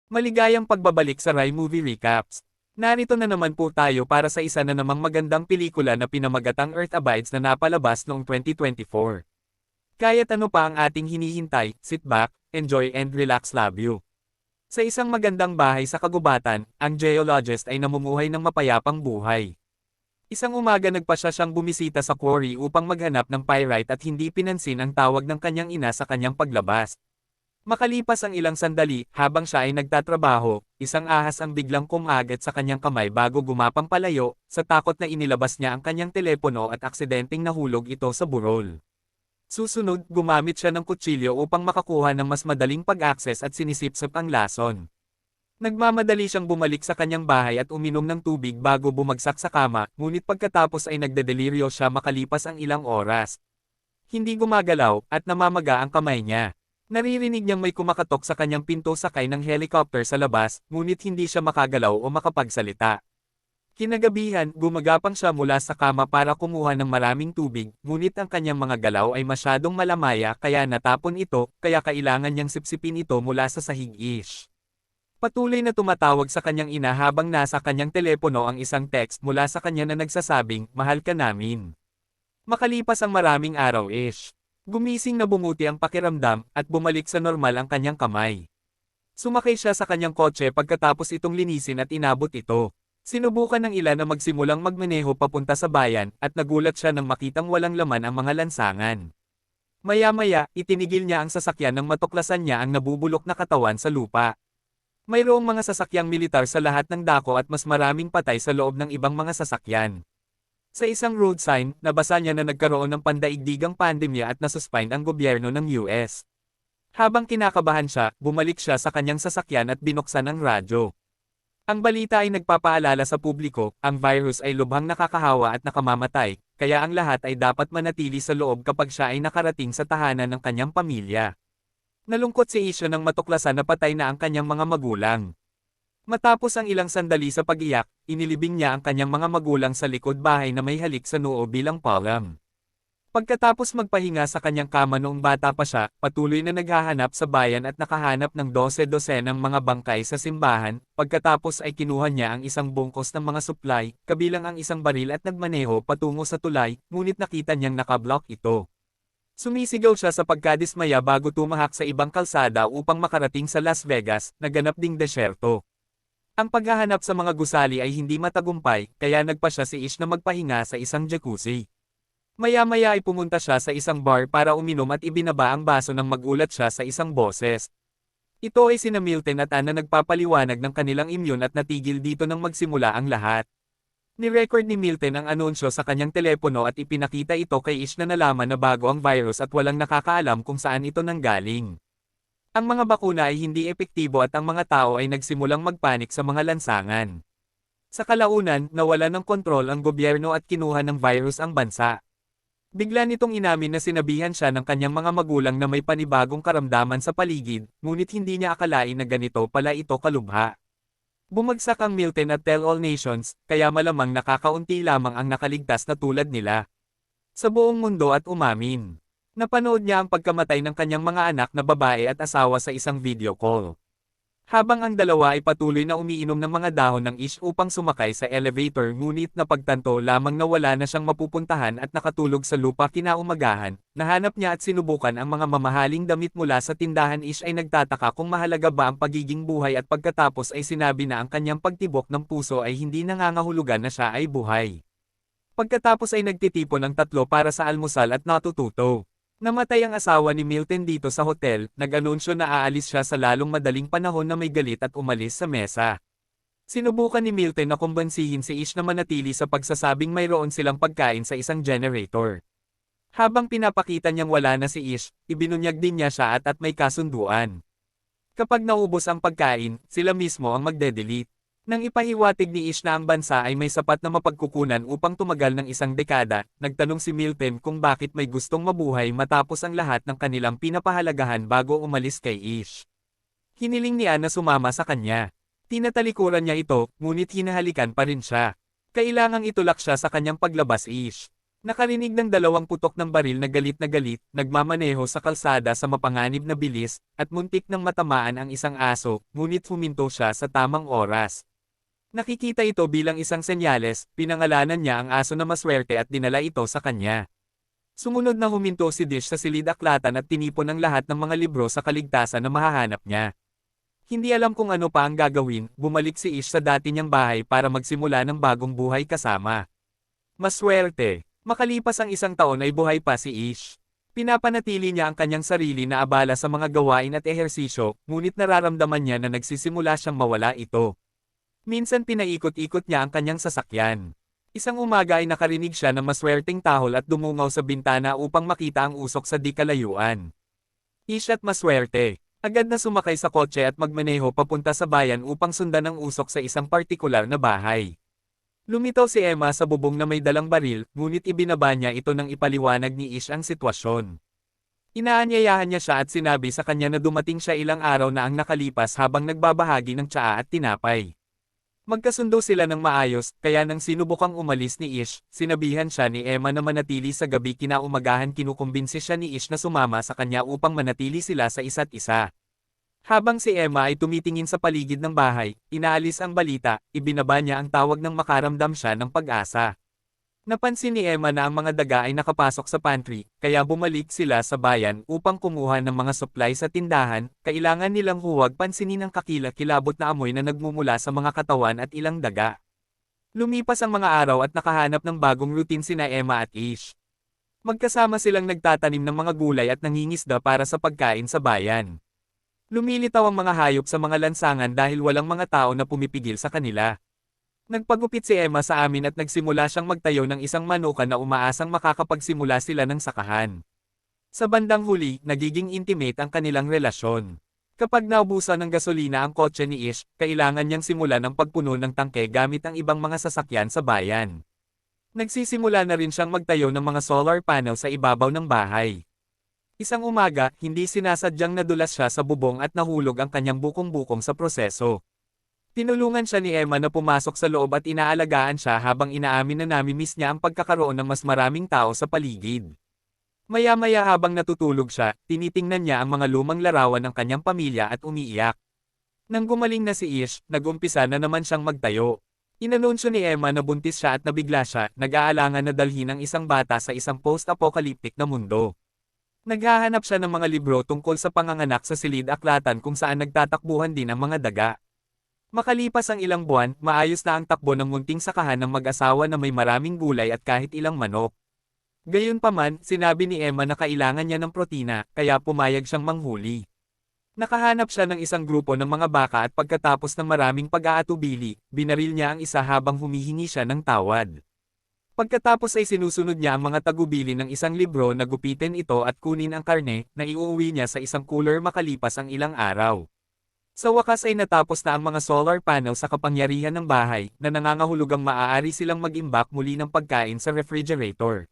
Maligayang pagbabalik sa Rai Movie Recaps. Narito na naman po tayo para sa isa na namang magandang pelikula na pinamagatang Earth Abides na napalabas noong 2024. Kaya't ano pa ang ating hinihintay, sit back, enjoy and relax love you. Sa isang magandang bahay sa kagubatan, ang geologist ay namumuhay ng mapayapang buhay. Isang umaga nagpasya siyang bumisita sa quarry upang maghanap ng pyrite at hindi pinansin ang tawag ng kanyang ina sa kanyang paglabas. Makalipas ang ilang sandali, habang siya ay nagtatrabaho, isang ahas ang biglang kumagat sa kanyang kamay bago gumapang palayo, sa takot na inilabas niya ang kanyang telepono at aksidenteng nahulog ito sa burol. Susunod, gumamit siya ng kutsilyo upang makakuha ng mas madaling pag-access at sinisipsip ang lason. Nagmamadali siyang bumalik sa kanyang bahay at uminom ng tubig bago bumagsak sa kama, ngunit pagkatapos ay nagdedeliryo siya makalipas ang ilang oras. Hindi gumagalaw, at namamaga ang kamay niya. Naririnig niyang may kumakatok sa kanyang pinto sakay ng helicopter sa labas, ngunit hindi siya makagalaw o makapagsalita. Kinagabihan, gumagapang siya mula sa kama para kumuha ng maraming tubig, ngunit ang kanyang mga galaw ay masyadong malamaya kaya natapon ito, kaya kailangan niyang sipsipin ito mula sa sahig-ish. Patuloy na tumatawag sa kanyang ina habang nasa kanyang telepono ang isang text mula sa kanya na nagsasabing, "Mahal ka namin." Makalipas ang maraming araw-ish. Gumising na bumuti ang pakiramdam, at bumalik sa normal ang kanyang kamay. Sumakay siya sa kanyang kotse pagkatapos itong linisin at inabot ito. Sinubukan ng ilan na magsimulang magmaneho papunta sa bayan, at nagulat siya nang makitang walang laman ang mga lansangan. Maya-maya, itinigil niya ang sasakyan nang matuklasan niya ang nabubulok na katawan sa lupa. Mayroong mga sasakyang militar sa lahat ng dako at mas maraming patay sa loob ng ibang mga sasakyan. Sa isang road sign, nabasa niya na nagkaroon ng pandaigdigang pandemya at nasuspend ang gobyerno ng US. Habang kinakabahan siya, bumalik siya sa kanyang sasakyan at binuksan ang radyo. Ang balita ay nagpapaalala sa publiko, ang virus ay lubhang nakakahawa at nakamamatay, kaya ang lahat ay dapat manatili sa loob kapag siya ay nakarating sa tahanan ng kanyang pamilya. Nalungkot si Isha nang matuklasan na patay na ang kanyang mga magulang. Matapos ang ilang sandali sa pag-iyak, inilibing niya ang kanyang mga magulang sa likod bahay na may halik sa noo bilang palam. Pagkatapos magpahinga sa kanyang kama noong bata pa siya, patuloy na naghahanap sa bayan at nakahanap ng 12-12 ng mga bangkay sa simbahan, pagkatapos ay kinuha niya ang isang bungkos ng mga supply, kabilang ang isang baril at nagmaneho patungo sa tulay, ngunit nakita niyang nakablock ito. Sumisigaw siya sa pagkadismaya bago tumahak sa ibang kalsada upang makarating sa Las Vegas, na ganap ding desyerto. Ang paghahanap sa mga gusali ay hindi matagumpay, kaya nagpa siya si Ish na magpahinga sa isang jacuzzi. Maya-maya ay pumunta siya sa isang bar para uminom at ibinaba ang baso nang magulat siya sa isang boses. Ito ay sina Milton at Anna nagpapaliwanag ng kanilang immune at natigil dito nang magsimula ang lahat. Ni-record ni Milton ang anunsyo sa kanyang telepono at ipinakita ito kay Ish na nalaman na bago ang virus at walang nakakaalam kung saan ito nanggaling. Ang mga bakuna ay hindi epektibo at ang mga tao ay nagsimulang magpanik sa mga lansangan. Sa kalaunan, nawala ng kontrol ang gobyerno at kinuha ng virus ang bansa. Bigla nitong inamin na sinabihan siya ng kanyang mga magulang na may panibagong karamdaman sa paligid, ngunit hindi niya akalain na ganito pala ito kalubha. Bumagsak ang Milton at Tell All Nations, kaya malamang nakakaunti lamang ang nakaligtas na tulad nila. Sa buong mundo at umamin. Napanood niya ang pagkamatay ng kanyang mga anak na babae at asawa sa isang video call. Habang ang dalawa ay patuloy na umiinom ng mga dahon ng ish upang sumakay sa elevator ngunit napagtanto lamang na wala na siyang mapupuntahan at nakatulog sa lupa kinaumagahan, nahanap niya at sinubukan ang mga mamahaling damit mula sa tindahan. Ish ay nagtataka kung mahalaga ba ang pagiging buhay at pagkatapos ay sinabi na ang kanyang pagtibok ng puso ay hindi nangangahulugan na siya ay buhay. Pagkatapos ay nagtitipon ng 3 para sa almusal at natututo. Namatay ang asawa ni Milton dito sa hotel, nag-anunsyo na aalis siya sa lalong madaling panahon na may galit at umalis sa mesa. Sinubukan ni Milton na kumbansihin si Ish na manatili sa pagsasabing mayroon silang pagkain sa isang generator. Habang pinapakita niyang wala na si Ish, ibinunyag din niya siya at may kasunduan. Kapag naubos ang pagkain, sila mismo ang magde-delete. Nang ipahiwatig ni Ish na ang bansa ay may sapat na mapagkukunan upang tumagal ng isang dekada, nagtanong si Milton kung bakit may gustong mabuhay matapos ang lahat ng kanilang pinapahalagahan bago umalis kay Ish. Hiniling ni Anna sumama sa kanya. Tinatalikuran niya ito, ngunit hinahalikan pa rin siya. Kailangang itulak siya sa kanyang paglabas. Ish. Nakarinig ng dalawang putok ng baril na galit, nagmamaneho sa kalsada sa mapanganib na bilis, at muntik nang matamaan ang isang aso, ngunit huminto siya sa tamang oras. Nakikita ito bilang isang senyales, pinangalanan niya ang aso na maswerte at dinala ito sa kanya. Sumunod na huminto si Dish sa silid-aklatan at tinipon ang lahat ng mga libro sa kaligtasan na mahahanap niya. Hindi alam kung ano pa ang gagawin, bumalik si Ish sa dati niyang bahay para magsimula ng bagong buhay kasama. Maswerte! Makalipas ang isang taon ay buhay pa si Ish. Pinapanatili niya ang kanyang sarili na abala sa mga gawain at ehersisyo, ngunit nararamdaman niya na nagsisimula siyang mawala ito. Minsan pinaikot-ikot niya ang kanyang sasakyan. Isang umaga ay nakarinig siya ng maswerteng tahol at dumungaw sa bintana upang makita ang usok sa di kalayuan. Ish at maswerte. Agad na sumakay sa kotse at magmaneho papunta sa bayan upang sundan ang usok sa isang partikular na bahay. Lumitaw si Emma sa bubong na may dalang baril, ngunit ibinaba niya ito nang ipaliwanag ni Ish ang sitwasyon. Inaanyayahan niya siya at sinabi sa kanya na dumating siya ilang araw na ang nakalipas habang nagbabahagi ng tsaa at tinapay. Magkasundo sila ng maayos, kaya nang sinubukang umalis ni Ish, sinabihan siya ni Emma na manatili sa gabi. Kinaumagahan kinukumbinsi siya ni Ish na sumama sa kanya upang manatili sila sa isa't isa. Habang si Emma ay tumitingin sa paligid ng bahay, inaalis ang balita, ibinaba niya ang tawag nang makaramdam siya ng pag-asa. Napansin ni Emma na ang mga daga ay nakapasok sa pantry, kaya bumalik sila sa bayan upang kumuha ng mga supply sa tindahan. Kailangan nilang huwag pansinin ang kakilakilabot na amoy na nagmumula sa mga katawan at ilang daga. Lumipas ang mga araw at nakahanap ng bagong routine sina Emma at Ish. Magkasama silang nagtatanim ng mga gulay at nangingisda para sa pagkain sa bayan. Lumilitaw ang mga hayop sa mga lansangan dahil walang mga tao na pumipigil sa kanila. Nagpagupit si Emma sa amin at nagsimula siyang magtayo ng isang manukan na umaasang makakapagsimula sila ng sakahan. Sa bandang huli, nagiging intimate ang kanilang relasyon. Kapag naubusan ng gasolina ang kotse ni Ish, kailangan niyang simulan ang pagpuno ng tangke gamit ang ibang mga sasakyan sa bayan. Nagsisimula na rin siyang magtayo ng mga solar panel sa ibabaw ng bahay. Isang umaga, hindi sinasadyang nadulas siya sa bubong at nahulog ang kanyang bukong-bukong sa proseso. Tinulungan siya ni Emma na pumasok sa loob at inaalagaan siya habang inaamin na namimiss niya ang pagkakaroon ng mas maraming tao sa paligid. Maya-maya habang natutulog siya, tinitingnan niya ang mga lumang larawan ng kanyang pamilya at umiiyak. Nang gumaling na si Ish, nag-umpisa na naman siyang magtayo. Inanunsyo ni Emma na buntis siya at nabigla siya, nag-aalangan na dalhin ang isang bata sa isang post-apocalyptic na mundo. Naghahanap siya ng mga libro tungkol sa panganganak sa silid-aklatan kung saan nagtatakbuhan din ang mga daga. Makalipas ang ilang buwan, maayos na ang takbo ng munting sakahan ng mag-asawa na may maraming gulay at kahit ilang manok. Gayunpaman, sinabi ni Emma na kailangan niya ng protina, kaya pumayag siyang manghuli. Nakahanap siya ng isang grupo ng mga baka at pagkatapos ng maraming pag-aatubili, binaril niya ang isa habang humihingi siya ng tawad. Pagkatapos ay sinusunod niya ang mga tagubili ng isang libro na gupitin ito at kunin ang karne na iuuwi niya sa isang cooler makalipas ang ilang araw. Sa wakas ay natapos na ang mga solar panel sa kapangyarihan ng bahay na nangangahulugang maaari silang mag-imbak muli ng pagkain sa refrigerator.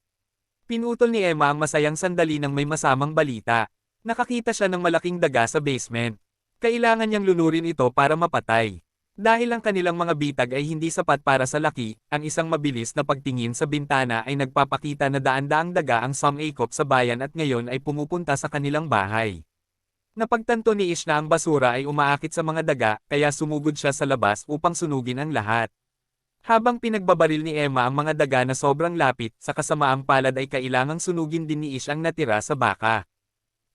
Pinutol ni Emma ang masayang sandali ng may masamang balita. Nakakita siya ng malaking daga sa basement. Kailangan niyang lunurin ito para mapatay. Dahil ang kanilang mga bitag ay hindi sapat para sa laki, ang isang mabilis na pagtingin sa bintana ay nagpapakita na daan-daang daga ang sumangkop sa bayan at ngayon ay pumupunta sa kanilang bahay. Napagtanto ni Ish na ang basura ay umaakit sa mga daga, kaya sumugod siya sa labas upang sunugin ang lahat. Habang pinagbabaril ni Emma ang mga daga na sobrang lapit, sa kasamaang palad ay kailangang sunugin din ni Ish ang natira sa baka.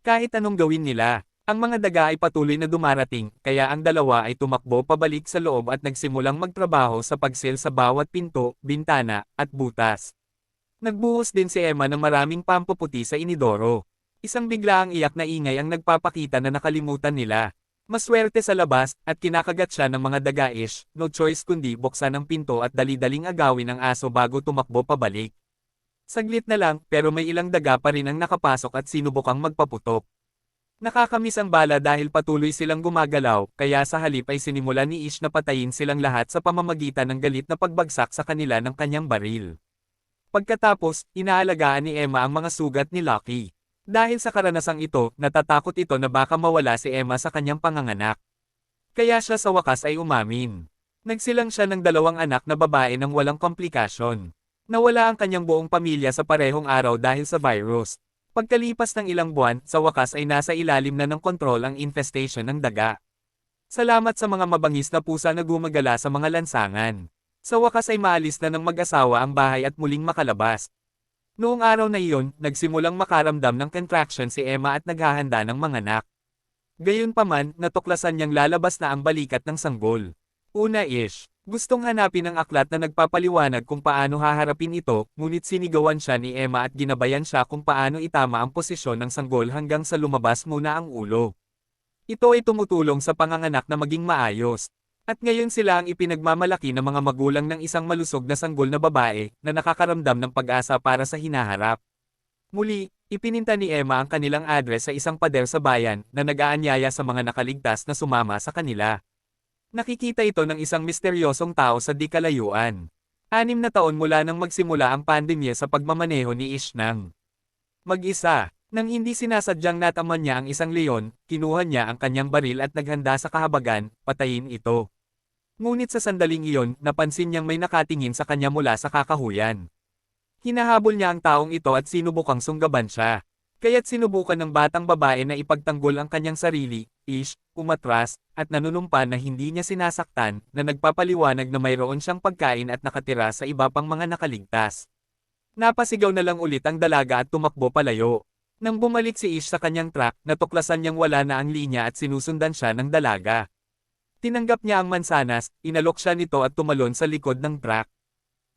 Kahit anong gawin nila, ang mga daga ay patuloy na dumarating, kaya ang dalawa ay tumakbo pabalik sa loob at nagsimulang magtrabaho sa pagsil sa bawat pinto, bintana, at butas. Nagbuhos din si Emma ng maraming pampuputi sa inidoro. Isang biglaang iyak na ingay ang nagpapakita na nakalimutan nila. Maswerte sa labas, at kinakagat siya ng mga daga-ish, no choice kundi buksan ang pinto at dali-daling agawin ang aso bago tumakbo pabalik. Saglit na lang, pero may ilang daga pa rin ang nakapasok at sinubukang magpaputok. Nakakamiss ang bala dahil patuloy silang gumagalaw, kaya sa halip ay sinimulan ni Ish na patayin silang lahat sa pamamagitan ng galit na pagbagsak sa kanila ng kanyang baril. Pagkatapos, inaalagaan ni Emma ang mga sugat ni Lucky. Dahil sa karanasang ito, natatakot ito na baka mawala si Emma sa kanyang panganganak. Kaya siya sa wakas ay umamin. Nagsilang siya ng 2 anak na babae ng walang komplikasyon. Nawala ang kanyang buong pamilya sa parehong araw dahil sa virus. Pagkalipas ng ilang buwan, sa wakas ay nasa ilalim na ng kontrol ang infestation ng daga. Salamat sa mga mabangis na pusa na gumagala sa mga lansangan. Sa wakas ay maalis na ng mag-asawa ang bahay at muling makalabas. Noong araw na iyon, nagsimulang makaramdam ng contraction si Emma at naghahanda ng manganak. Gayunpaman, natuklasan niyang lalabas na ang balikat ng sanggol. Una-ish, gustong hanapin ang aklat na nagpapaliwanag kung paano haharapin ito, ngunit sinigawan siya ni Emma at ginabayan siya kung paano itama ang posisyon ng sanggol hanggang sa lumabas muna ang ulo. Ito ay tumutulong sa panganganak na maging maayos. At ngayon sila ang ipinagmamalaki ng mga magulang ng isang malusog na sanggol na babae na nakakaramdam ng pag-asa para sa hinaharap. Muli, ipininta ni Emma ang kanilang address sa isang pader sa bayan na nag-aanyaya sa mga nakaligtas na sumama sa kanila. Nakikita ito ng isang misteryosong tao sa di kalayuan. 6 na taon mula nang magsimula ang pandemya sa pagmamaneho ni Ishnang. Mag-isa, nang hindi sinasadyang nataman niya ang isang leon, kinuha niya ang kanyang baril at naghanda sa kahabagan, patayin ito. Ngunit sa sandaling iyon, napansin niyang may nakatingin sa kanya mula sa kakahuyan. Hinahabol niya ang taong ito at sinubukang sunggaban siya. Kaya't sinubukan ng batang babae na ipagtanggol ang kanyang sarili, umatras, at nanunumpa na hindi niya sinasaktan, na nagpapaliwanag na mayroon siyang pagkain at nakatira sa iba pang mga nakaligtas. Napasigaw na lang ulit ang dalaga at tumakbo palayo. Nang bumalik si Ish sa kanyang truck, natuklasan niyang wala na ang linya at sinusundan siya ng dalaga. Tinanggap niya ang mansanas, inalok siya nito at tumalon sa likod ng truck.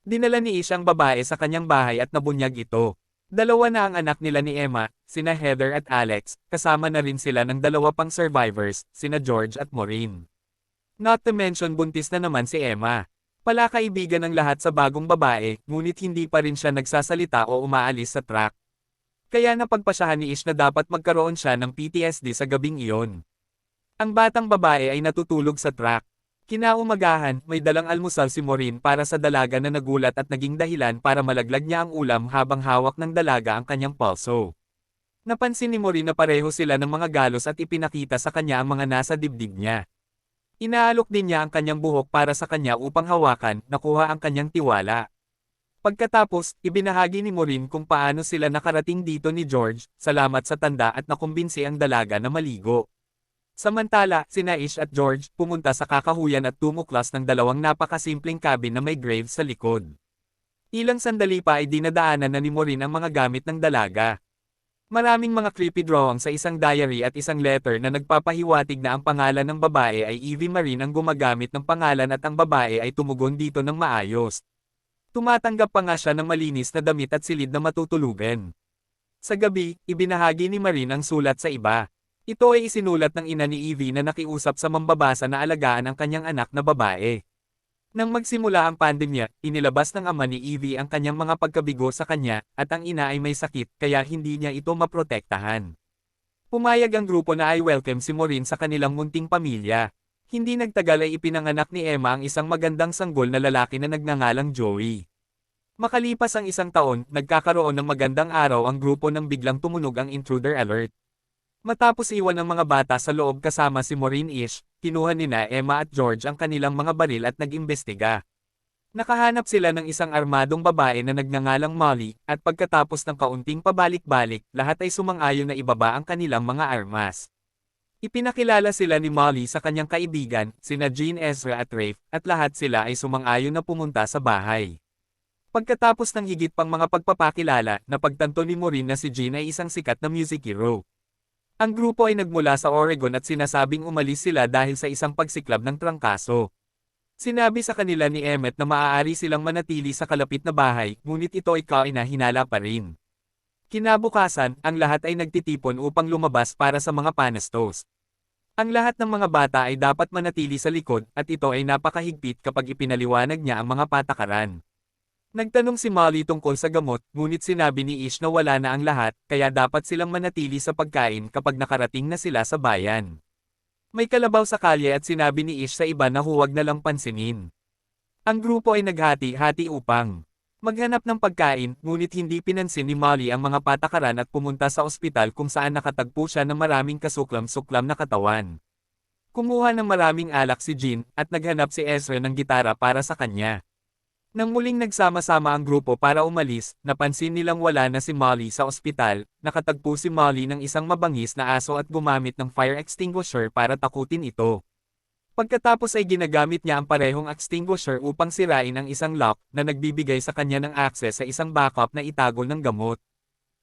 Dinala ni Ish ang babae sa kanyang bahay at nabunyag ito. 2 na ang anak nila ni Emma, sina Heather at Alex, kasama na rin sila ng 2 pang survivors, sina George at Maureen. Not to mention buntis na naman si Emma. Palakaibigan ng lahat sa bagong babae, ngunit hindi pa rin siya nagsasalita o umaalis sa truck. Kaya napagpasyahan ni Ish na dapat magkaroon siya ng PTSD sa gabing iyon. Ang batang babae ay natutulog sa truck. Kinaumagahan, may dalang almusal si Maureen para sa dalaga na nagulat at naging dahilan para malaglag niya ang ulam habang hawak ng dalaga ang kanyang pulso. Napansin ni Maureen na pareho sila ng mga galos at ipinakita sa kanya ang mga nasa dibdib niya. Inaalok din niya ang kanyang buhok para sa kanya upang hawakan, nakuha ang kanyang tiwala. Pagkatapos, ibinahagi ni Maureen kung paano sila nakarating dito ni George, salamat sa tanda at nakumbinsi ang dalaga na maligo. Samantala, sina Ish at George pumunta sa kakahuyan at tumuklas ng 2 napakasimpleng cabin na may grave sa likod. Ilang sandali pa ay dinadaanan na ni Maureen ang mga gamit ng dalaga. Maraming mga creepy drawing sa isang diary at isang letter na nagpapahiwatig na ang pangalan ng babae ay Evie Marine ang gumagamit ng pangalan at ang babae ay tumugon dito ng maayos. Tumatanggap pa nga siya ng malinis na damit at silid na matutulugan. Sa gabi, ibinahagi ni Marine ang sulat sa iba. Ito ay isinulat ng ina ni Evie na nakiusap sa mambabasa na alagaan ang kanyang anak na babae. Nang magsimula ang pandemya, inilabas ng ama ni Evie ang kanyang mga pagkabigo sa kanya, at ang ina ay may sakit kaya hindi niya ito maprotektahan. Pumayag ang grupo na i-welcome si Maureen sa kanilang munting pamilya. Hindi nagtagal ay ipinanganak ni Emma ang isang magandang sanggol na lalaki na nagngangalang Joey. Makalipas ang 1 taon, nagkakaroon ng magandang araw ang grupo nang biglang tumunog ang intruder alert. Matapos iwan ng mga bata sa loob kasama si Maureen Ish, kinuha nina Emma at George ang kanilang mga baril at nag-imbestiga. Nakahanap sila ng isang armadong babae na nagngangalang Molly, at pagkatapos ng kaunting pabalik-balik, lahat ay sumang-ayon na ibaba ang kanilang mga armas. Ipinakilala sila ni Molly sa kanyang kaibigan, sina Jean Ezra at Rafe, at lahat sila ay sumang-ayon na pumunta sa bahay. Pagkatapos ng higit pang mga pagpapakilala, napagtanto ni Maureen na si Jean ay isang sikat na music hero. Ang grupo ay nagmula sa Oregon at sinasabing umalis sila dahil sa isang pagsiklab ng trangkaso. Sinabi sa kanila ni Emmett na maaari silang manatili sa kalapit na bahay, ngunit ito ay kainahinala pa rin. Kinabukasan, ang lahat ay nagtitipon upang lumabas para sa mga panastos. Ang lahat ng mga bata ay dapat manatili sa likod, at ito ay napakahigpit kapag ipinaliwanag niya ang mga patakaran. Nagtanong si Molly tungkol sa gamot, ngunit sinabi ni Ish na wala na ang lahat, kaya dapat silang manatili sa pagkain kapag nakarating na sila sa bayan. May kalabaw sa kalye at sinabi ni Ish sa iba na huwag na lang pansinin. Ang grupo ay naghati-hati upang maghanap ng pagkain, ngunit hindi pinansin ni Molly ang mga patakaran at pumunta sa ospital kung saan nakatagpo siya ng maraming kasuklam-suklam na katawan. Kumuha ng maraming alak si Jean, at naghanap si Ezra ng gitara para sa kanya. Nang muling nagsama-sama ang grupo para umalis, napansin nilang wala na si Molly sa ospital. Nakatagpo si Molly ng isang mabangis na aso at gumamit ng fire extinguisher para takutin ito. Pagkatapos ay ginagamit niya ang parehong extinguisher upang sirain ang isang lock na nagbibigay sa kanya ng access sa isang backup na itago ng gamot.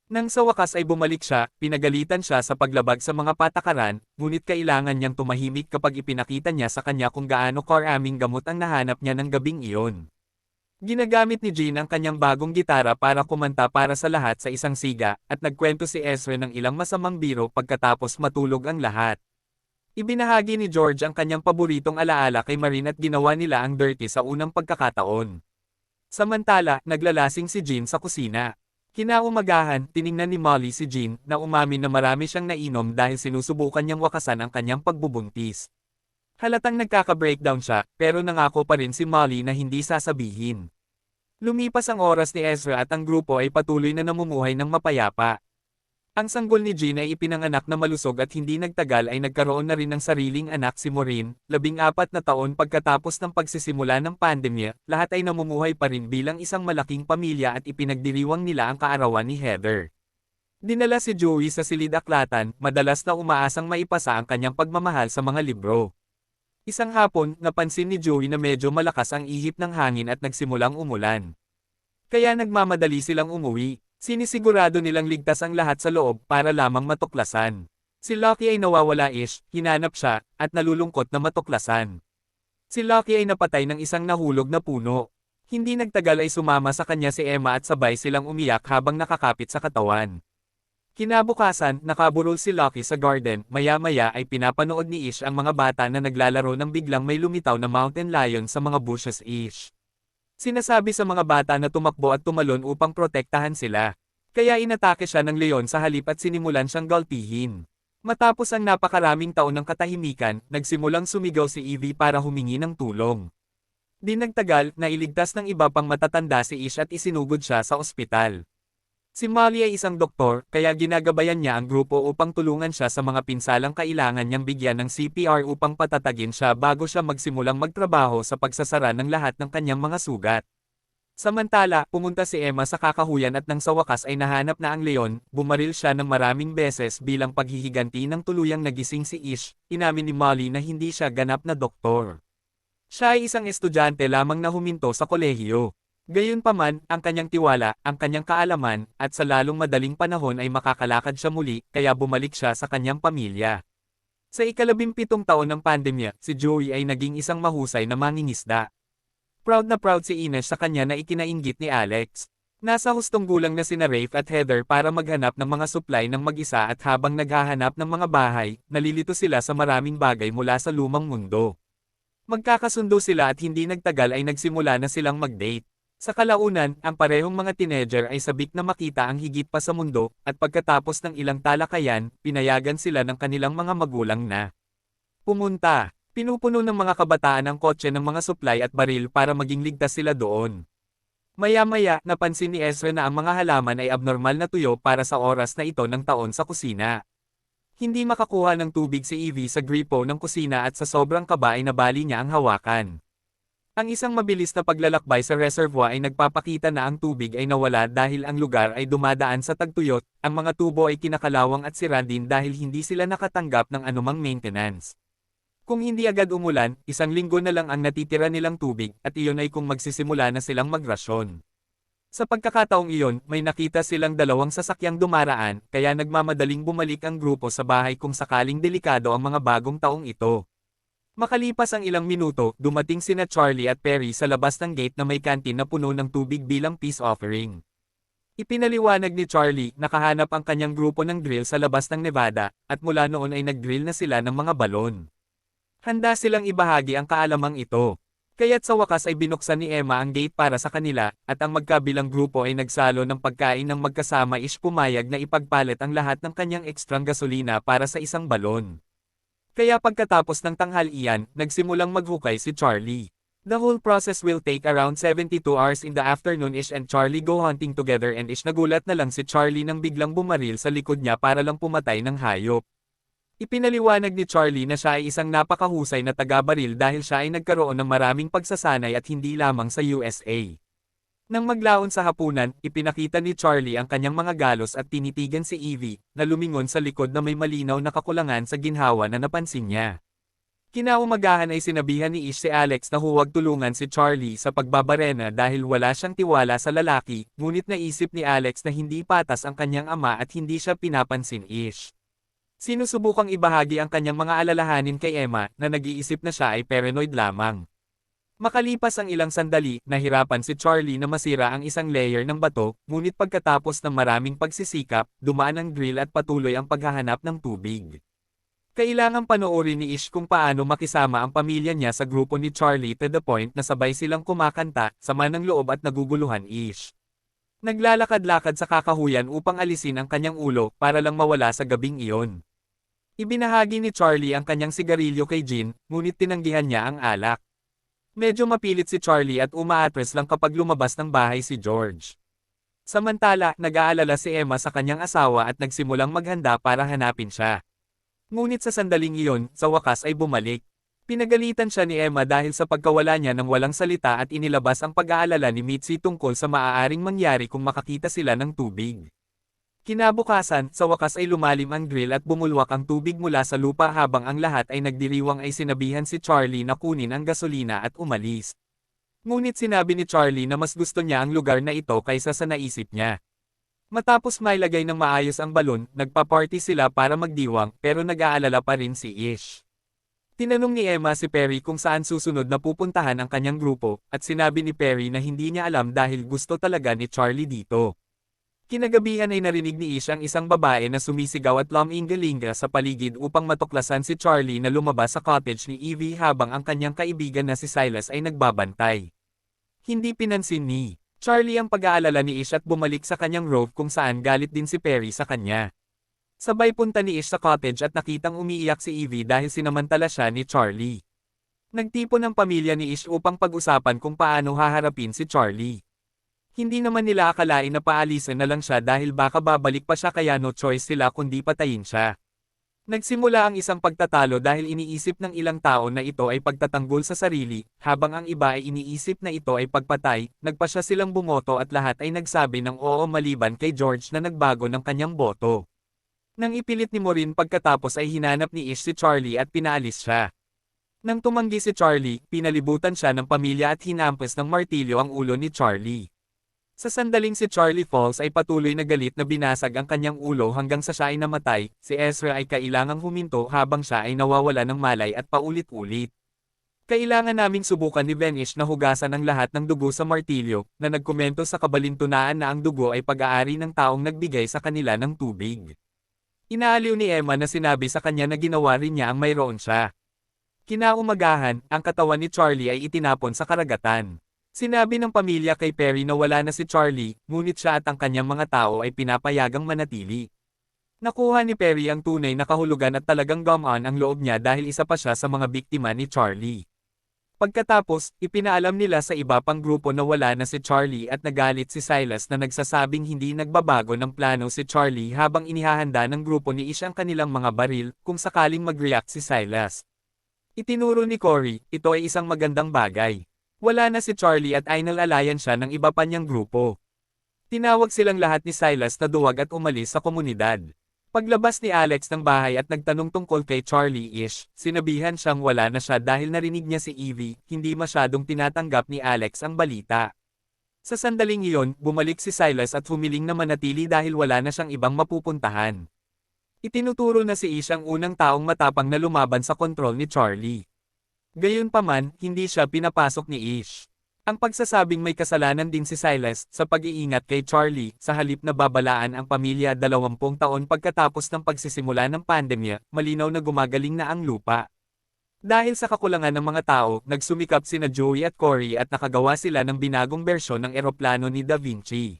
Nang sa wakas ay bumalik siya, pinagalitan siya sa paglabag sa mga patakaran, ngunit kailangan niyang tumahimik kapag ipinakita niya sa kanya kung gaano karaming gamot ang nahanap niya ng gabing iyon. Ginagamit ni Jean ang kanyang bagong gitara para kumanta para sa lahat sa isang siga, at nagkwento si Ezra ng ilang masamang biro pagkatapos matulog ang lahat. Ibinahagi ni George ang kanyang paboritong alaala kay Marin at ginawa nila ang dirty sa unang pagkakataon. Samantala, naglalasing si Jean sa kusina. Kinaumagahan, tiningnan ni Molly si Jean na umamin na marami siyang nainom dahil sinusubukan niyang wakasan ang kanyang pagbubuntis. Halatang nagkaka-breakdown siya, pero nangako pa rin si Molly na hindi sasabihin. Lumipas ang oras ni Ezra at ang grupo ay patuloy na namumuhay ng mapayapa. Ang sanggol ni Jean ay ipinanganak na malusog at hindi nagtagal ay nagkaroon na rin ng sariling anak si Maureen, 14 na taon pagkatapos ng pagsisimula ng pandemya, lahat ay namumuhay pa rin bilang isang malaking pamilya at ipinagdiriwang nila ang kaarawan ni Heather. Dinala si Joey sa silid-aklatan, madalas na umaasang maipasa ang kanyang pagmamahal sa mga libro. Isang hapon, napansin ni Joey na medyo malakas ang ihip ng hangin at nagsimulang umulan. Kaya nagmamadali silang umuwi. Sinisigurado nilang ligtas ang lahat sa loob para lamang matuklasan. Si Lucky ay nawawala-ish, hinanap siya, at nalulungkot na matuklasan. Si Lucky ay napatay ng isang nahulog na puno. Hindi nagtagal ay sumama sa kanya si Emma at sabay silang umiyak habang nakakapit sa katawan. Kinabukasan, nakaburol si Lucky sa garden, maya-maya ay pinapanood ni Ish ang mga bata na naglalaro nang biglang may lumitaw na mountain lion sa mga bushes Ish. Sinasabi sa mga bata na tumakbo at tumalon upang protektahan sila. Kaya inatake siya ng leon sa halip at sinimulan siyang galpihin. Matapos ang napakaraming taon ng katahimikan, nagsimulang sumigaw si Evie para humingi ng tulong. Di nagtagal, nailigtas ng iba pang matatanda si Ish at isinugod siya sa ospital. Si Molly ay isang doktor, kaya ginagabayan niya ang grupo upang tulungan siya sa mga pinsalang kailangan niyang bigyan ng CPR upang patatagin siya bago siya magsimulang magtrabaho sa pagsasara ng lahat ng kanyang mga sugat. Samantala, pumunta si Emma sa kakahuyan at nang sa wakas ay nahanap na ang leon, bumaril siya ng maraming beses bilang paghihiganti ng tuluyang nagising si Ish, inamin ni Molly na hindi siya ganap na doktor. Siya ay isang estudyante lamang na huminto sa kolehiyo. Gayunpaman, ang kanyang tiwala, ang kanyang kaalaman, at sa lalong madaling panahon ay makakalakad siya muli, kaya bumalik siya sa kanyang pamilya. Sa ika-17 taon ng pandemya, si Joey ay naging isang mahusay na mangingisda. Proud na proud si Ines sa kanya na ikinainggit ni Alex. Nasa hustong gulang na sina Rafe at Heather para maghanap ng mga supply ng mag-isa at habang naghahanap ng mga bahay, nalilito sila sa maraming bagay mula sa lumang mundo. Magkakasundo sila at hindi nagtagal ay nagsimula na silang mag-date. Sa kalaunan, ang parehong mga teenager ay sabik na makita ang higit pa sa mundo, at pagkatapos ng ilang talakayan, pinayagan sila ng kanilang mga magulang na pumunta. Pinupuno ng mga kabataan ang kotse ng mga supply at baril para maging ligtas sila doon. Maya-maya, napansin ni Ezra na ang mga halaman ay abnormal na tuyo para sa oras na ito ng taon sa kusina. Hindi makakuha ng tubig si Evie sa gripo ng kusina at sa sobrang kaba ay nabali niya ang hawakan. Ang isang mabilis na paglalakbay sa reservoir ay nagpapakita na ang tubig ay nawala dahil ang lugar ay dumadaan sa tagtuyot, ang mga tubo ay kinakalawang at sira din dahil hindi sila nakatanggap ng anumang maintenance. Kung hindi agad umulan, 1 linggo na lang ang natitira nilang tubig, at iyon ay kung magsisimula na silang magrasyon. Sa pagkakataong iyon, may nakita silang 2 sasakyang dumaraan, kaya nagmamadaling bumalik ang grupo sa bahay kung sakaling delikado ang mga bagong taong ito. Makalipas ang ilang minuto, dumating sina Charlie at Perry sa labas ng gate na may kantin na puno ng tubig bilang peace offering. Ipinaliwanag ni Charlie, nakahanap ang kanyang grupo ng grill sa labas ng Nevada, at mula noon ay nag-grill na sila ng mga balon. Handa silang ibahagi ang kaalamang ito. Kaya't sa wakas ay binuksan ni Emma ang gate para sa kanila, at ang magkabilang grupo ay nagsalo ng pagkain ng magkasama. Ish pumayag na ipagpalit ang lahat ng kanyang ekstrang gasolina para sa isang balon. Kaya pagkatapos ng tanghalian, nagsimulang maghukay si Charlie. The whole process will take around 72 hours in the afternoon. Ish and Charlie go hunting together and Ish nagulat na lang si Charlie nang biglang bumaril sa likod niya para lang pumatay ng hayop. Ipinaliwanag ni Charlie na siya ay isang napakahusay na taga-baril dahil siya ay nagkaroon ng maraming pagsasanay at hindi lamang sa USA. Nang maglaon sa hapunan, ipinakita ni Charlie ang kanyang mga galos at tinitigan si Evie, na lumingon sa likod na may malinaw na kakulangan sa ginhawa na napansin niya. Kinaumagahan ay sinabihan ni Ish si Alex na huwag tulungan si Charlie sa pagbabarena dahil wala siyang tiwala sa lalaki, ngunit naisip ni Alex na hindi patas ang kanyang ama at hindi siya pinapansin Ish. Sinusubukang ibahagi ang kanyang mga alalahanin kay Emma na nag-iisip na siya ay paranoid lamang. Makalipas ang ilang sandali, nahirapan si Charlie na masira ang isang layer ng bato, ngunit pagkatapos ng maraming pagsisikap, dumaan ang drill at patuloy ang paghahanap ng tubig. Kailangang panoorin ni Ish kung paano makisama ang pamilya niya sa grupo ni Charlie to the point na sabay silang kumakanta, sama ng loob at naguguluhan Ish. Naglalakad-lakad sa kakahuyan upang alisin ang kanyang ulo para lang mawala sa gabing iyon. Ibinahagi ni Charlie ang kanyang sigarilyo kay Jean, ngunit tinanggihan niya ang alak. Medyo mapilit si Charlie at umaatres lang kapag lumabas ng bahay si George. Samantala, nag-aalala si Emma sa kanyang asawa at nagsimulang maghanda para hanapin siya. Ngunit sa sandaling iyon, sa wakas ay bumalik. Pinagalitan siya ni Emma dahil sa pagkawala niya ng walang salita at inilabas ang pag-aalala ni Mitzi tungkol sa maaaring mangyari kung makakita sila ng tubig. Kinabukasan, sa wakas ay lumalim ang drill at bumulwak ang tubig mula sa lupa habang ang lahat ay nagdiriwang ay sinabihan si Charlie na kunin ang gasolina at umalis. Ngunit sinabi ni Charlie na mas gusto niya ang lugar na ito kaysa sa naisip niya. Matapos mailagay ng maayos ang balon, nagpa-party sila para magdiwang pero nag-aalala pa rin si Ish. Tinanong ni Emma si Perry kung saan susunod na pupuntahan ang kanyang grupo, at sinabi ni Perry na hindi niya alam dahil gusto talaga ni Charlie dito. Kinagabihan ay narinig ni Ish ang isang babae na sumisigaw at lumingalinga sa paligid upang matuklasan si Charlie na lumabas sa cottage ni Evie habang ang kanyang kaibigan na si Silas ay nagbabantay. Hindi pinansin ni Charlie ang pag-aalala ni Ish at bumalik sa kanyang roof kung saan galit din si Perry sa kanya. Sabay punta ni Ish sa cottage at nakitang umiiyak si Evie dahil sinamantala siya ni Charlie. Nagtipon ang pamilya ni Ish upang pag-usapan kung paano haharapin si Charlie. Hindi naman nila akalain na paalisin na lang siya dahil baka babalik pa siya kaya no choice sila kundi patayin siya. Nagsimula ang isang pagtatalo dahil iniisip ng ilang tao na ito ay pagtatanggol sa sarili, habang ang iba ay iniisip na ito ay pagpatay, nagpasya silang bumoto at lahat ay nagsabi ng oo maliban kay George na nagbago ng kanyang boto. Nang ipilit ni Maureen pagkatapos ay hinanap ni Ish si Charlie at pinaalis siya. Nang tumanggi si Charlie, pinalibutan siya ng pamilya at hinampas ng martilyo ang ulo ni Charlie. Sa sandaling si Charlie Falls ay patuloy na galit na binasag ang kanyang ulo hanggang sa siya ay namatay, si Ezra ay kailangang huminto habang siya ay nawawala ng malay at paulit-ulit. Kailangan naming subukan ni Venice na hugasan ang lahat ng dugo sa martilyo, na nagkomento sa kabalintunaan na ang dugo ay pag-aari ng taong nagbigay sa kanila ng tubig. Inaaliw ni Emma na sinabi sa kanya na ginawa rin niya ang mayroon siya. Kinaumagahan, ang katawan ni Charlie ay itinapon sa karagatan. Sinabi ng pamilya kay Perry na wala na si Charlie, ngunit siya at ang kanyang mga tao ay pinapayagang manatili. Nakuha ni Perry ang tunay na kahulugan at talagang gumaan ang loob niya dahil isa pa siya sa mga biktima ni Charlie. Pagkatapos, ipinaalam nila sa iba pang grupo na wala na si Charlie at nagalit si Silas na nagsasabing hindi nagbabago ng plano si Charlie habang inihahanda ng grupo ni Ish ang kanilang mga baril kung sakaling mag-react si Silas. Itinuro ni Corey, ito ay isang magandang bagay. Wala na si Charlie at ay nalalayan siya ng iba pa niyang grupo. Tinawag silang lahat ni Silas na duwag at umalis sa komunidad. Paglabas ni Alex ng bahay at nagtanong tungkol kay Charlie Ish, sinabihan siyang wala na siya dahil narinig niya si Evie, hindi masyadong tinatanggap ni Alex ang balita. Sa sandaling iyon, bumalik si Silas at humiling na manatili dahil wala na siyang ibang mapupuntahan. Itinuturo na si Ish ang unang taong matapang na lumaban sa kontrol ni Charlie. Gayunpaman, hindi siya pinapasok ni Ish. Ang pagsasabing may kasalanan din si Silas sa pag-iingat kay Charlie sa halip na babalaan ang pamilya 20 taon pagkatapos ng pagsisimula ng pandemya, malinaw na gumagaling na ang lupa. Dahil sa kakulangan ng mga tao, nagsumikap sina Joey at Corey at nakagawa sila ng binagong bersyon ng eroplano ni Da Vinci.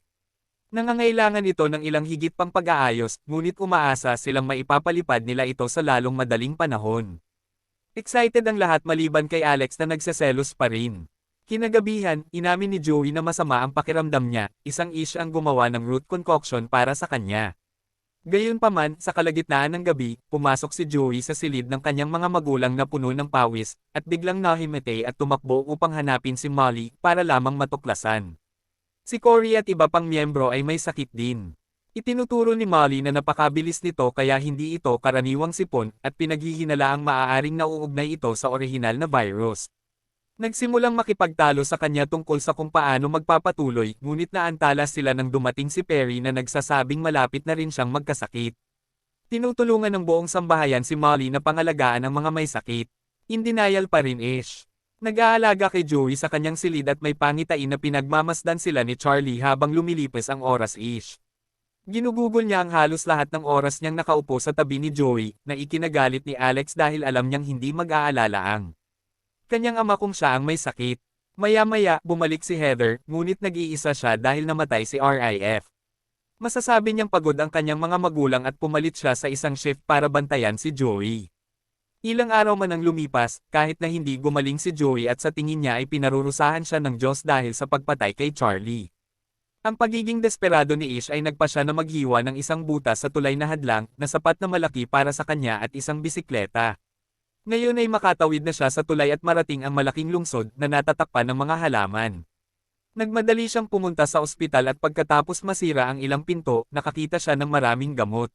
Nangangailangan ito ng ilang higit pang pag-aayos, ngunit umaasa silang maipapalipad nila ito sa lalong madaling panahon. Excited ang lahat maliban kay Alex na nagseselos pa rin. Kinagabihan, inamin ni Joey na masama ang pakiramdam niya, isang Ish ang gumawa ng root concoction para sa kanya. Gayunpaman, sa kalagitnaan ng gabi, pumasok si Joey sa silid ng kanyang mga magulang na puno ng pawis, at biglang nahimete at tumakbo upang hanapin si Molly para lamang matuklasan. Si Cory at iba pang miyembro ay may sakit din. Itinuturo ni Molly na napakabilis nito kaya hindi ito karaniwang sipon at pinaghihinalaang maaaring nauugnay ito sa orihinal na virus. Nagsimulang makipagtalo sa kanya tungkol sa kung paano magpapatuloy, ngunit naantalas sila nang dumating si Perry na nagsasabing malapit na rin siyang magkasakit. Tinutulungan ng buong sambahayan si Molly na pangalagaan ang mga may sakit. In denial pa rin Ish. Nag-aalaga kay Joey sa kanyang silid at may pangitain na pinagmamasdan sila ni Charlie habang lumilipas ang oras Ish. Ginugugol niya ang halos lahat ng oras niyang nakaupo sa tabi ni Joey, na ikinagalit ni Alex dahil alam niyang hindi mag-aalala ang kanyang ama kung siya ang may sakit. Maya-maya, bumalik si Heather, ngunit nag-iisa siya dahil namatay si RIF. Masasabi niyang pagod ang kanyang mga magulang at pumalit siya sa isang shift para bantayan si Joey. Ilang araw man ang lumipas, kahit na hindi gumaling si Joey at sa tingin niya ay pinarurusahan siya ng Diyos dahil sa pagpatay kay Charlie. Ang pagiging desperado ni Ish ay nagpasya na maghiwa ng isang butas sa tulay na hadlang na sapat na malaki para sa kanya at isang bisikleta. Ngayon ay makatawid na siya sa tulay at marating ang malaking lungsod na natatakpan ng mga halaman. Nagmadali siyang pumunta sa ospital at pagkatapos masira ang ilang pinto, nakakita siya ng maraming gamot.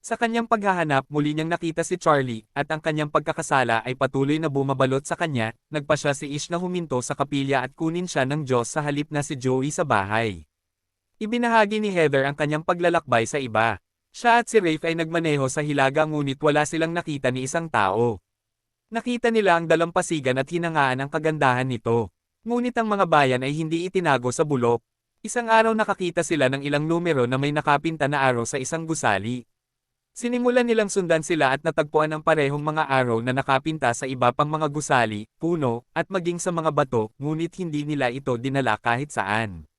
Sa kanyang paghahanap muli niyang nakita si Charlie, at ang kanyang pagkakasala ay patuloy na bumabalot sa kanya, nagpasya si Ish na huminto sa kapilya at kunin siya ng Diyos sa halip na si Joey sa bahay. Ibinahagi ni Heather ang kanyang paglalakbay sa iba. Siya at si Rafe ay nagmaneho sa hilaga ngunit wala silang nakita ni isang tao. Nakita nila ang dalampasigan at hinangaan ang kagandahan nito. Ngunit ang mga bayan ay hindi itinago sa bulok. Isang araw nakakita sila ng ilang numero na may nakapinta na araw sa isang gusali. Sinimulan nilang sundan sila at natagpuan ang parehong mga araw na nakapinta sa iba pang mga gusali, puno, at maging sa mga bato, ngunit hindi nila ito dinala kahit saan.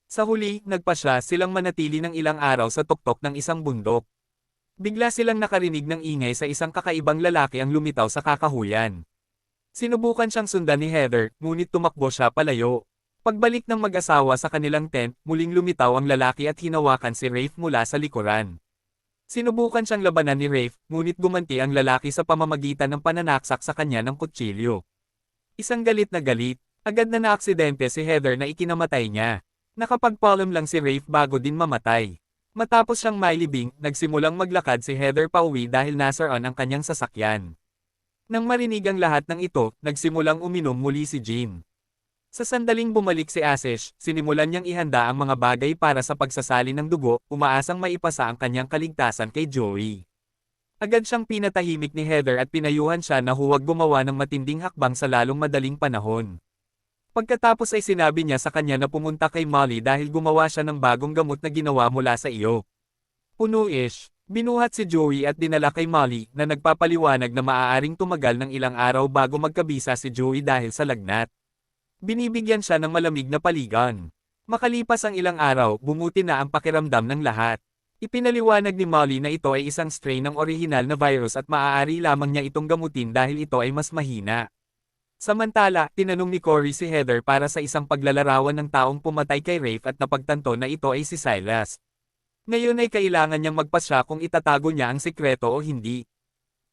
Sa huli, nagpasya silang manatili ng ilang araw sa tuktok ng isang bundok. Bigla silang nakarinig ng ingay sa isang kakaibang lalaki ang lumitaw sa kakahuyan. Sinubukan siyang sundan ni Heather, ngunit tumakbo siya palayo. Pagbalik ng mag-asawa sa kanilang tent, muling lumitaw ang lalaki at hinawakan si Rafe mula sa likuran. Sinubukan siyang labanan ni Rafe, ngunit gumanti ang lalaki sa pamamagitan ng pananaksak sa kanya ng kutsilyo. Isang galit na galit, agad na naaksidente si Heather na ikinamatay niya. Nakapagpaalam lang si Rafe bago din mamatay. Matapos siyang mailibing, nagsimulang maglakad si Heather pauwi dahil nasaroon ang kanyang sasakyan. Nang marinig ang lahat ng ito, nagsimulang uminom muli si Jean. Sa sandaling bumalik si Ashish, sinimulan niyang ihanda ang mga bagay para sa pagsasali ng dugo, umaasang maipasa ang kanyang kaligtasan kay Joey. Agad siyang pinatahimik ni Heather at pinayuhan siya na huwag gumawa ng matinding hakbang sa lalong madaling panahon. Pagkatapos ay sinabi niya sa kanya na pumunta kay Molly dahil gumawa siya ng bagong gamot na ginawa mula sa iyo. Puno-ish, binuhat si Joey at dinala kay Molly na nagpapaliwanag na maaaring tumagal ng ilang araw bago magkabisa si Joey dahil sa lagnat. Binibigyan siya ng malamig na paligan. Makalipas ang ilang araw, bumuti na ang pakiramdam ng lahat. Ipinaliwanag ni Molly na ito ay isang strain ng orihinal na virus at maaari lamang niya itong gamutin dahil ito ay mas mahina. Samantala, tinanong ni Cory si Heather para sa isang paglalarawan ng taong pumatay kay Rafe at napagtanto na ito ay si Silas. Ngayon ay kailangan niyang magpasya kung itatago niya ang sikreto o hindi.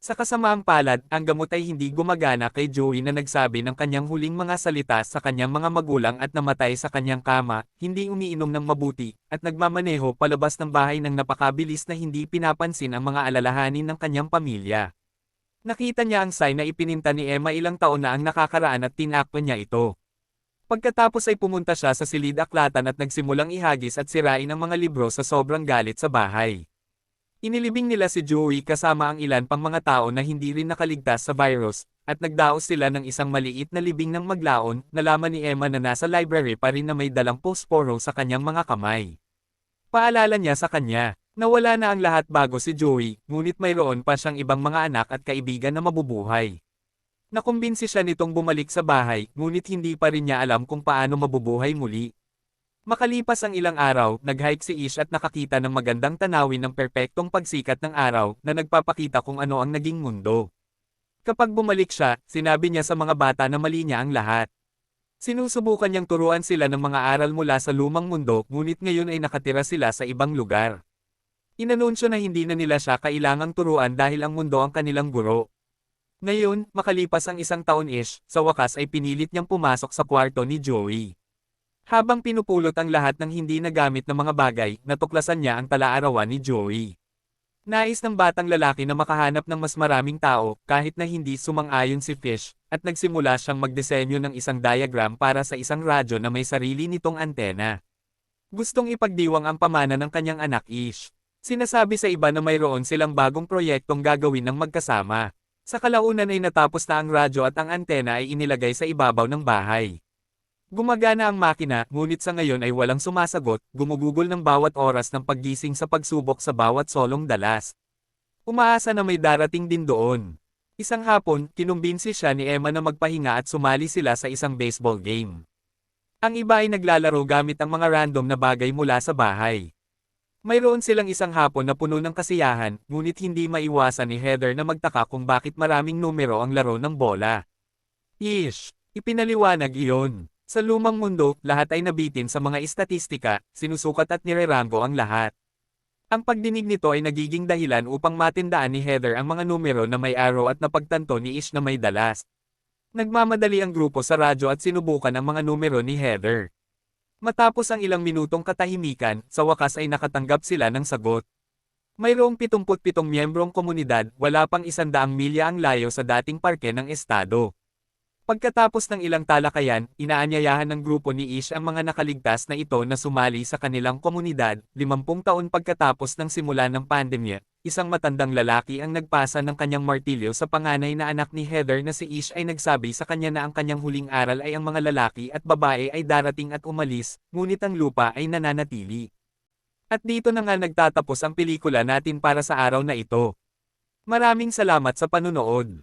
Sa kasamaang palad, ang gamot ay hindi gumagana kay Joey na nagsabi ng kanyang huling mga salita sa kanyang mga magulang at namatay sa kanyang kama, hindi umiinom ng mabuti, at nagmamaneho palabas ng bahay ng napakabilis na hindi pinapansin ang mga alalahanin ng kanyang pamilya. Nakita niya ang sign na ipininta ni Emma ilang taon na ang nakakaraan at tinakpan niya ito. Pagkatapos ay pumunta siya sa silid-aklatan at nagsimulang ihagis at sirain ang mga libro sa sobrang galit sa bahay. Inilibing nila si Joey kasama ang ilan pang mga tao na hindi rin nakaligtas sa virus, at nagdaos sila ng isang maliit na libing ng maglaon. Nalaman ni Emma na nasa library pa rin na may dalang posporo sa kanyang mga kamay. Paalala niya sa kanya. Nawala na ang lahat bago si Joey, ngunit mayroon pa siyang ibang mga anak at kaibigan na mabubuhay. Nakumbinsi siya nitong bumalik sa bahay, ngunit hindi pa rin niya alam kung paano mabubuhay muli. Makalipas ang ilang araw, nag-hike si Ish at nakakita ng magandang tanawin ng perpektong pagsikat ng araw na nagpapakita kung ano ang naging mundo. Kapag bumalik siya, sinabi niya sa mga bata na mali niya ang lahat. Sinusubukan niyang turuan sila ng mga aral mula sa lumang mundo, ngunit ngayon ay nakatira sila sa ibang lugar. Inanunsyo na hindi na nila siya kailangang turuan dahil ang mundo ang kanilang guro. Ngayon, makalipas ang isang taon-ish, sa wakas ay pinilit niyang pumasok sa kwarto ni Joey. Habang pinupulot ang lahat ng hindi nagamit na mga bagay, natuklasan niya ang tala-arawan ni Joey. Nais ng batang lalaki na makahanap ng mas maraming tao, kahit na hindi sumang-ayon si Fish, at nagsimula siyang magdisenyo ng isang diagram para sa isang radyo na may sarili nitong antena. Gustong ipagdiwang ang pamana ng kanyang anak Ish. Sinasabi sa iba na mayroon silang bagong proyektong gagawin ng magkasama. Sa kalaunan ay natapos na ang radyo at ang antena ay inilagay sa ibabaw ng bahay. Gumagana ang makina, ngunit sa ngayon ay walang sumasagot, gumugugol ng bawat oras ng paggising sa pagsubok sa bawat solong dalas. Umaasa na may darating din doon. Isang hapon, kinumbinsi siya ni Emma na magpahinga at sumali sila sa isang baseball game. Ang iba ay naglalaro gamit ang mga random na bagay mula sa bahay. Mayroon silang isang hapon na puno ng kasiyahan, ngunit hindi maiwasan ni Heather na magtaka kung bakit maraming numero ang laro ng bola. Ish, ipinaliwanag iyon. Sa lumang mundo, lahat ay nabitin sa mga istatistika, sinusukat at nirerango ang lahat. Ang pagdinig nito ay nagiging dahilan upang matindaan ni Heather ang mga numero na may arrow at napagtanto ni Ish na may dalas. Nagmamadali ang grupo sa radyo at sinubukan ang mga numero ni Heather. Matapos ang ilang minutong katahimikan, sa wakas ay nakatanggap sila ng sagot. Mayroong 77 miyembrong komunidad, wala pang 100 milya ang layo sa dating parke ng estado. Pagkatapos ng ilang talakayan, inaanyayahan ng grupo ni Ish ang mga nakaligtas na ito na sumali sa kanilang komunidad. 50 taon pagkatapos ng simula ng pandemya, isang matandang lalaki ang nagpasa ng kanyang martilyo sa panganay na anak ni Heather na si Ish ay nagsabi sa kanya na ang kanyang huling aral ay ang mga lalaki at babae ay darating at umalis, ngunit ang lupa ay nananatili. At dito na nga nagtatapos ang pelikula natin para sa araw na ito. Maraming salamat sa panunood.